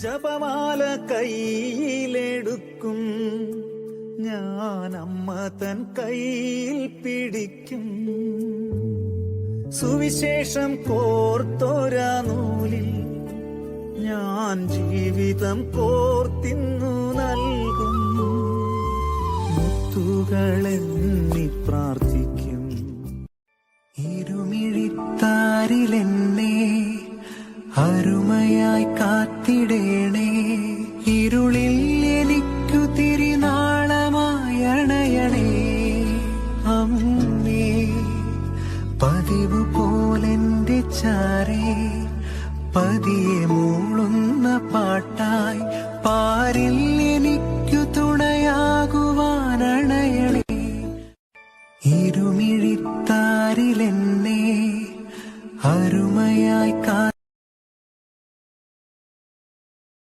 ജപമാല കയ്യിലെടുക്കും ഞാൻ, അമ്മ തൻ കയ്യിൽ പിടിക്കും. സുവിശേഷം കോർത്തോരാ നൂലിൽ ഞാൻ ജീവിതം കോർത്തിന്നു നൽകും. മുത്തുകളെന്നി പ്രാർത്ഥിക്കും. ഇരുമിഴിത്താരിലെന്നെ അരുമയായി കാത്തിടേണേ. ഇരുളിൽ എനിക്കു തിരിനാളമായണയണേ. അമ്മേ പതിവ് പോലെന്റെ ചാരേ പതിയെ മൂളുന്ന പാട്ട